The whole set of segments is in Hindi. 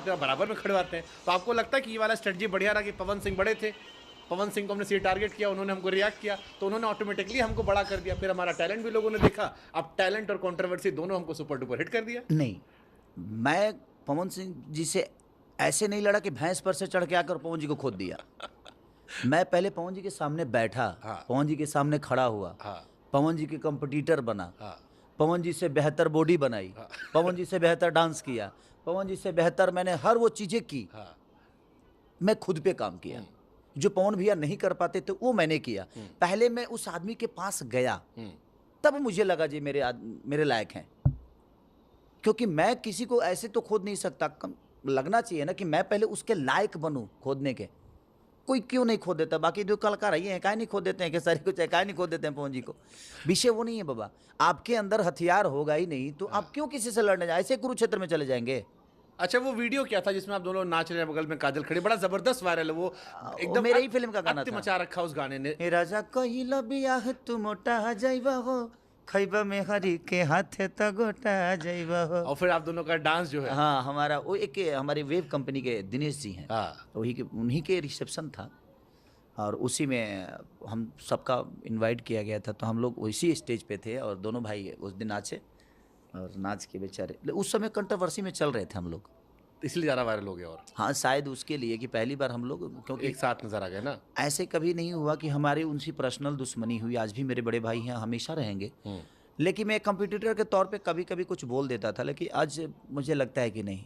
खड़वाते हैं, बराबर में खड़वाते हैं। तो आपको लगता है कि ये वाला स्ट्रेटजी बढ़िया रहा कि पवन सिंह बड़े थे, पवन सिंह को हमने सीधे टारगेट किया, उन्होंने हमको रिएक्ट किया, तो उन्होंने ऑटोमेटिकली हमको बड़ा कर दिया, फिर हमारा टैलेंट भी लोगों ने देखा, अब टैलेंट और कंट्रोवर्सी दोनों हमको सुपर डुपर हिट कर दिया। नहीं, मैं पवन सिंह जी से ऐसे नहीं लड़ा कि भैंस पर से चढ़ के आकर पवन जी को खोद दिया। मैं पहले पवन जी के सामने बैठा, हाँ। पवन जी के सामने खड़ा हुआ, हाँ। पवन जी के कंपटीटर बना, हाँ। पवन जी से बेहतर बॉडी बनाई, पवन जी से बेहतर डांस किया, पवन जी से बेहतर मैंने हर वो चीजें की। हाँ। मैं खुद पे काम किया, जो पवन भैया नहीं कर पाते थे वो मैंने किया। पहले मैं उस आदमी के पास गया, तब मुझे लगा जी मेरे लायक हैं, क्योंकि मैं किसी को ऐसे तो खोद नहीं सकता। कम लगना चाहिए ना कि मैं पहले उसके लायक बनूं खोदने के। कोई क्यों नहीं खोद देता? बाकी जो कलाकार रही हैं काहे नहीं खोद देते हैं, खेसारी को चाहे काहे नहीं खोद देते हैं पवन जी को? विषय वो नहीं है बाबा। आपके अंदर हथियार होगा ही नहीं तो आप क्यों किसी से लड़ने जाए? ऐसे कुरुक्षेत्र में चले जाएंगे। अच्छा, वो वीडियो क्या था जिसमें आप दोनों नाच रहे हैं, बगल में काजल खड़ी, बड़ा जबरदस्त वायरल है वो, एकदम मेरे ही फिल्म का गाना अत्य था। मचा रखा उस गाने ने। हे राजा कहिला बियाह तू मोटा जाइबा हो, खैबा में हरी के हाथे तो गोटा जाइबा हो। और फिर आप दोनों का डांस जो है, हाँ, हमारा वो एक हमारे वेब कंपनी के दिनेश जी हैं, हाँ, उन्हीं के रिसेप्शन था और उसी में हम सबका इनवाइट किया गया था। तो हम लोग उसी स्टेज पे थे और दोनों भाई उस दिन नाचे और नाच के बेचारे उस समय कंट्रोवर्सी में चल रहे थे हम लोग, इसलिए ज़्यादा वायरल हो गया। और हाँ, शायद उसके लिए कि पहली बार हम लोग, क्योंकि एक साथ नजर आ गए ना। ऐसे कभी नहीं हुआ कि हमारी उनसे पर्सनल दुश्मनी हुई। आज भी मेरे बड़े भाई हैं, हमेशा रहेंगे। लेकिन मैं कंपटीटर के तौर पे कभी कभी कुछ बोल देता था, लेकिन आज मुझे लगता है कि नहीं,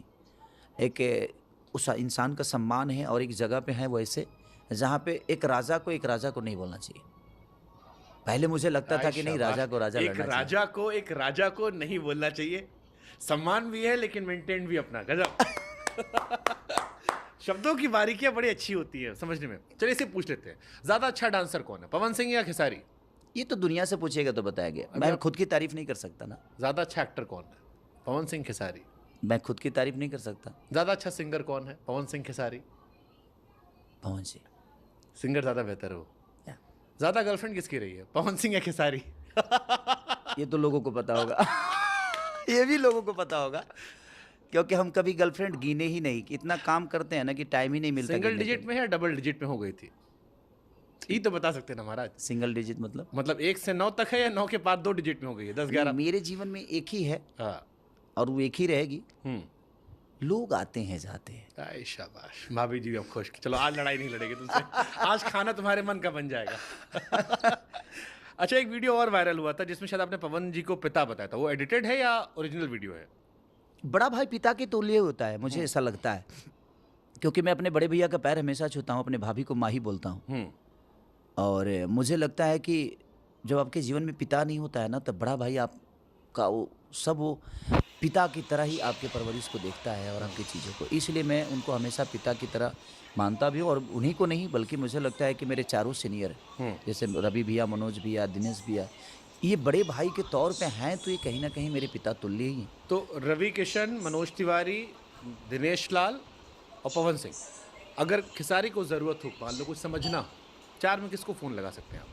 एक उस इंसान का सम्मान है और एक जगह पे है वैसे जहाँ पे एक राजा को नहीं बोलना चाहिए। पहले मुझे लगता था कि नहीं, राजा को राजा लड़ना चाहिए। एक राजा को नहीं बोलना चाहिए। सम्मान भी है लेकिन मेंटेन भी अपना गजब। शब्दों की बारीकियां बड़ी अच्छी होती है समझने में। चलिए इसे पूछ लेते हैं, ज्यादा अच्छा डांसर कौन है, पवन सिंह या खेसारी? ये तो दुनिया से पूछेगा तो बताएंगे, मैं खुद की तारीफ नहीं कर सकता ना। ज्यादा अच्छा एक्टर कौन है, पवन सिंह खेसारी? मैं खुद की तारीफ नहीं कर सकता। ज्यादा अच्छा सिंगर कौन है, पवन सिंह खेसारी? पवन सिंह। सिंगर ज्यादा बेहतर हो। ज्यादा गर्लफ्रेंड किसकी रही है, पवन सिंह या खेसारी? ये तो लोगों को पता होगा। ये भी लोगों को पता होगा, क्योंकि हम कभी गर्लफ्रेंड गिने ही नहीं। इतना काम करते हैं ना कि टाइम ही नहीं मिलता। सिंगल डिजिट में है, डबल डिजिट में हो गई थी? ये तो बता सकते हैं ना महाराज। सिंगल डिजिट मतलब 1 से 9 तक है या 9 के बाद 2 डिजिट में हो गई है, 10 11? मेरे जीवन में एक ही है। हाँ। और वो एक ही रहेगी। लोग आते हैं जाते हैं। आई शाबाश, भाभी जी अब खुश। चलो आज लड़ाई नहीं लड़ेगी तुमसे। आज खाना तुम्हारे मन का बन जाएगा। अच्छा, एक वीडियो और वायरल हुआ था जिसमें शायद आपने पवन जी को पिता बताया था, वो एडिटेड है या ओरिजिनल वीडियो है? बड़ा भाई पिता के तुल्य होता है, मुझे ऐसा लगता है, क्योंकि मैं अपने बड़े भैया का पैर हमेशा छूता हूँ, अपने भाभी को माँ ही बोलता हूँ। और मुझे लगता है कि जब आपके जीवन में पिता नहीं होता है ना, तब बड़ा भाई आपका वो पिता की तरह ही आपके परवरिश को देखता है और आपकी चीज़ों को। इसलिए मैं उनको हमेशा पिता की तरह मानता भी हूँ। और उन्हीं को नहीं, बल्कि मुझे लगता है कि मेरे चारों सीनियर, जैसे रवि भैया, मनोज भैया, दिनेश भैया, ये बड़े भाई के तौर पे हैं, तो ये कहीं ना कहीं मेरे पिता तुल्य ही हैं। तो रवि किशन, मनोज तिवारी, दिनेश लाल और पवन सिंह, अगर खेसारी को ज़रूरत हो, मान लो कुछ समझना हो, 4 में किसको फ़ोन लगा सकते हैं आप?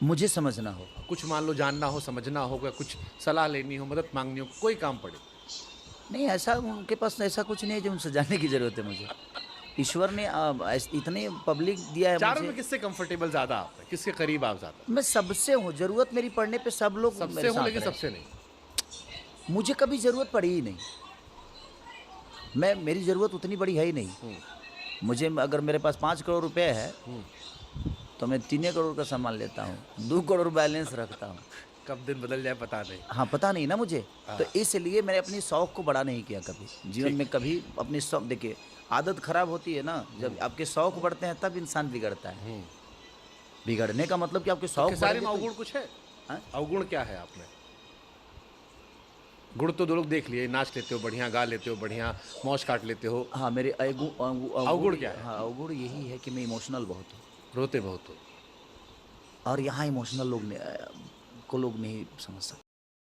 मुझे समझना हो, कुछ मान लो जानना हो, समझना हो, कुछ सलाह लेनी हो, मदद मांगनी हो, कोई काम पड़े। नहीं, ऐसा उनके पास ऐसा कुछ नहीं है जो उनसे जानने की ज़रूरत है मुझे। ईश्वर ने इतने पब्लिक दिया है। 4 में किससे कंफर्टेबल ज़्यादा आप हैं, किसके करीब आप ज़्यादा? मैं सबसे हूँ, ज़रूरत मेरी पड़ने पे सब लोग सबसे हूँ लेकिन सबसे नहीं। मुझे कभी ज़रूरत पड़ी ही नहीं। मेरी ज़रूरत उतनी बड़ी है ही नहीं। मुझे अगर मेरे पास 5 करोड़ रुपए है तो मैं 3 करोड़ का सामान लेता हूँ, 2 करोड़ बैलेंस रखता हूँ। कब दिन बदल जाए पता नहीं। हाँ, पता नहीं ना मुझे। तो इसलिए मैंने अपनी शौक को बड़ा नहीं किया कभी जीवन में। कभी अपनी शौक, देखिए आदत खराब होती है ना, जब आपके शौक बढ़ते हैं तब इंसान बिगड़ता है। बिगड़ने का मतलब कि आपके शौक सारे में अवगुण कुछ है? अवगुण क्या है आप में? गुण तो 2 लोग देख लिए, नाच लेते हो बढ़िया, गा लेते हो बढ़िया, मौज काट लेते हो। हाँ, मेरे अवगुण क्या है? हाँ, अवगुण यही है कि मैं इमोशनल बहुत हूँ, रोते बहुत हो। और यहाँ इमोशनल लोग को लोग नहीं समझ सकते।